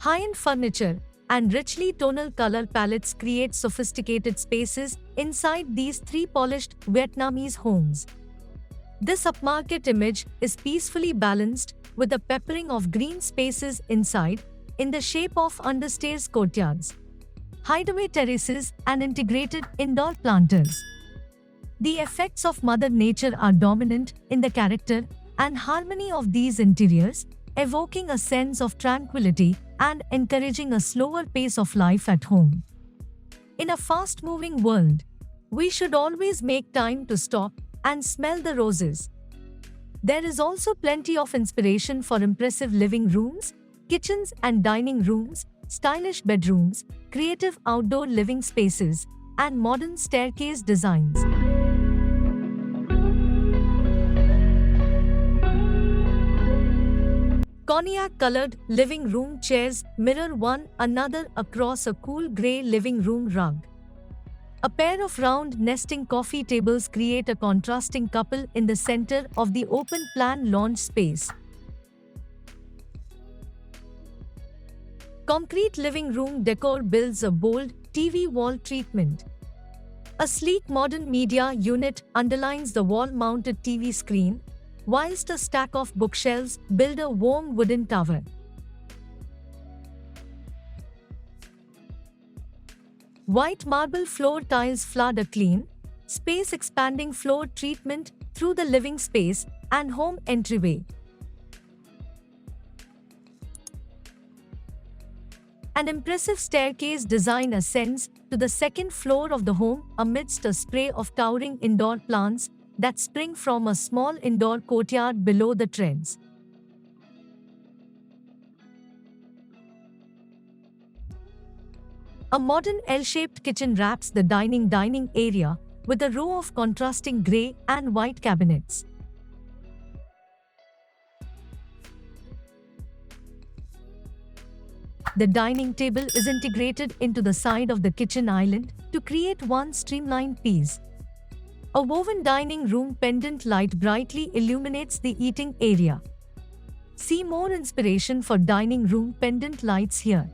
High-end furniture and richly tonal color palettes create sophisticated spaces inside these three polished Vietnamese homes. This upmarket image is peacefully balanced with a peppering of green spaces inside in the shape of understairs courtyards, hideaway terraces, and integrated indoor planters. The effects of Mother Nature are dominant in the character and harmony of these interiors, evoking a sense of tranquility and encouraging a slower pace of life at home. In a fast-moving world, we should always make time to stop and smell the roses. There is also plenty of inspiration for impressive living rooms, kitchens and dining rooms, stylish bedrooms, creative outdoor living spaces, and modern staircase designs. Cognac-colored living room chairs mirror one another across a cool grey living room rug. A pair of round nesting coffee tables create a contrasting couple in the center of the open-plan lounge space. Concrete living room decor builds a bold TV wall treatment. A sleek modern media unit underlines the wall-mounted TV screen, whilst a stack of bookshelves build a warm wooden tower. White marble floor tiles flood a clean, space-expanding floor treatment through the living space and home entryway. An impressive staircase design ascends to the second floor of the home amidst a spray of towering indoor plants that spring from a small indoor courtyard below the treads. A modern L-shaped kitchen wraps the dining area with a row of contrasting grey and white cabinets. The dining table is integrated into the side of the kitchen island to create one streamlined piece. A woven dining room pendant light brightly illuminates the eating area. See more inspiration for dining room pendant lights here.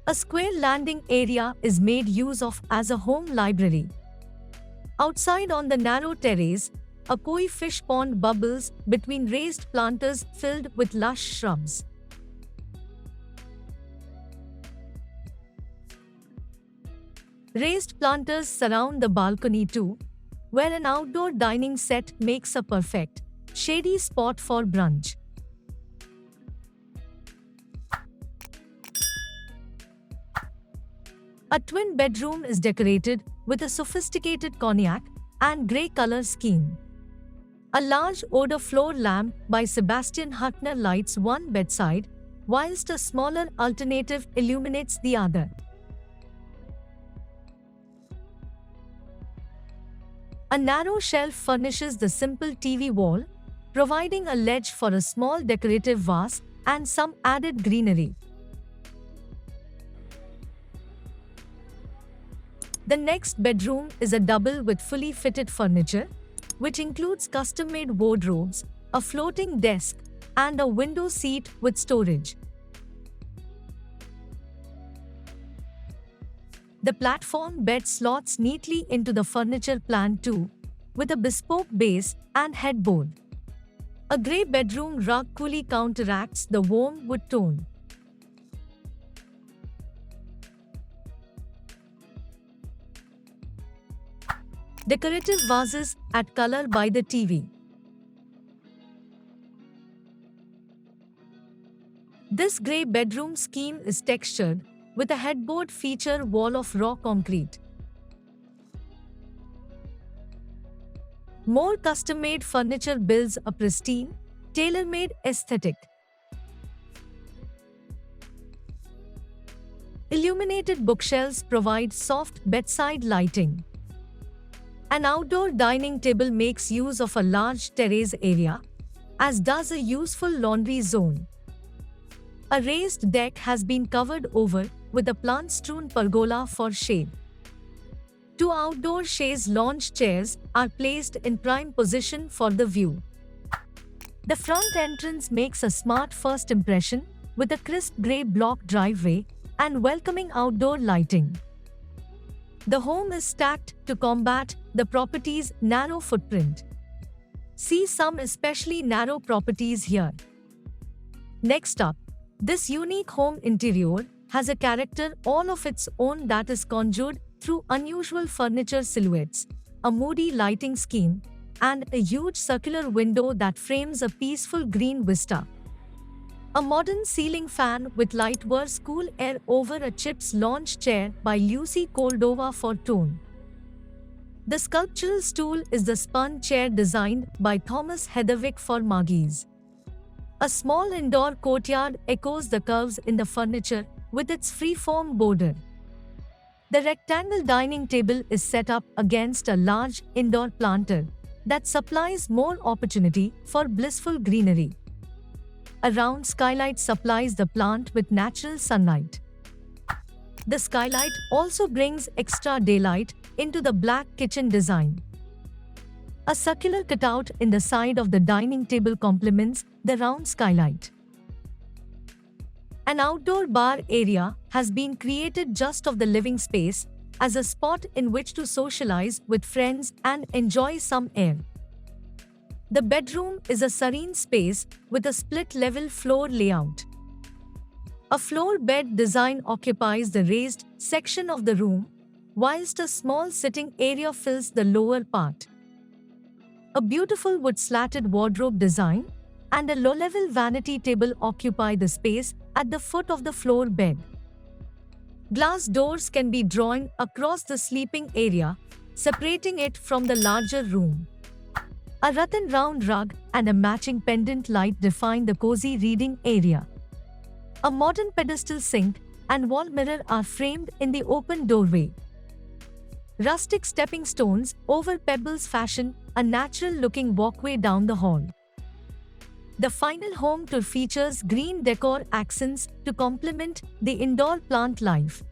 A square landing area is made use of as a home library. Outside on the narrow terrace, a koi fish pond bubbles between raised planters filled with lush shrubs. Raised planters surround the balcony too, where an outdoor dining set makes a perfect, shady spot for brunch. A twin bedroom is decorated with a sophisticated cognac and grey color scheme. A large odor floor lamp by Sebastian Huttner lights one bedside, whilst a smaller alternative illuminates the other. A narrow shelf furnishes the simple TV wall, providing a ledge for a small decorative vase and some added greenery. The next bedroom is a double with fully fitted furniture, which includes custom-made wardrobes, a floating desk, and a window seat with storage. The platform bed slots neatly into the furniture plan too, with a bespoke base and headboard. A grey bedroom rug coolly counteracts the warm wood tone. Decorative vases add color by the TV. This grey bedroom scheme is textured, with a headboard feature wall of raw concrete. More custom-made furniture builds a pristine, tailor-made aesthetic. Illuminated bookshelves provide soft bedside lighting. An outdoor dining table makes use of a large terrace area, as does a useful laundry zone. A raised deck has been covered over with a plant-strewn pergola for shade. Two outdoor chaise lounge chairs are placed in prime position for the view. The front entrance makes a smart first impression with a crisp grey block driveway and welcoming outdoor lighting. The home is stacked to combat the property's narrow footprint. See some especially narrow properties here. Next up, this unique home interior has a character all of its own that is conjured through unusual furniture silhouettes, a moody lighting scheme, and a huge circular window that frames a peaceful green vista. A modern ceiling fan with light wears cool air over a Chips lounge chair by Lucy Koldova for tone. The sculptural stool is the spun chair designed by Thomas Heatherwick for Margie's. A small indoor courtyard echoes the curves in the furniture with its freeform border. The rectangle dining table is set up against a large indoor planter that supplies more opportunity for blissful greenery. A round skylight supplies the plant with natural sunlight. The skylight also brings extra daylight into the black kitchen design. A circular cutout in the side of the dining table complements the round skylight. An outdoor bar area has been created just off the living space as a spot in which to socialize with friends and enjoy some air. The bedroom is a serene space with a split-level floor layout. A floor bed design occupies the raised section of the room, whilst a small sitting area fills the lower part. A beautiful wood-slatted wardrobe design and a low-level vanity table occupy the space at the foot of the floor bed. Glass doors can be drawn across the sleeping area, separating it from the larger room. A rattan round rug and a matching pendant light define the cozy reading area. A modern pedestal sink and wall mirror are framed in the open doorway. Rustic stepping stones over pebbles fashion a natural-looking walkway down the hall. The final home tour features green decor accents to complement the indoor plant life.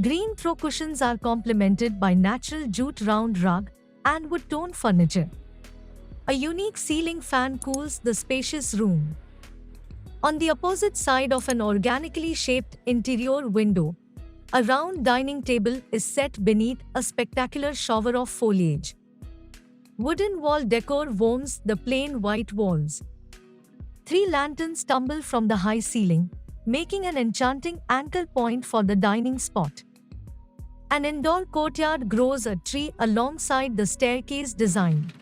Green throw cushions are complemented by natural jute round rug and wood tone furniture. A unique ceiling fan cools the spacious room. On the opposite side of an organically shaped interior window, a round dining table is set beneath a spectacular shower of foliage. Wooden wall decor warms the plain white walls. 3 lanterns tumble from the high ceiling, making an enchanting anchor point for the dining spot. An indoor courtyard grows a tree alongside the staircase design.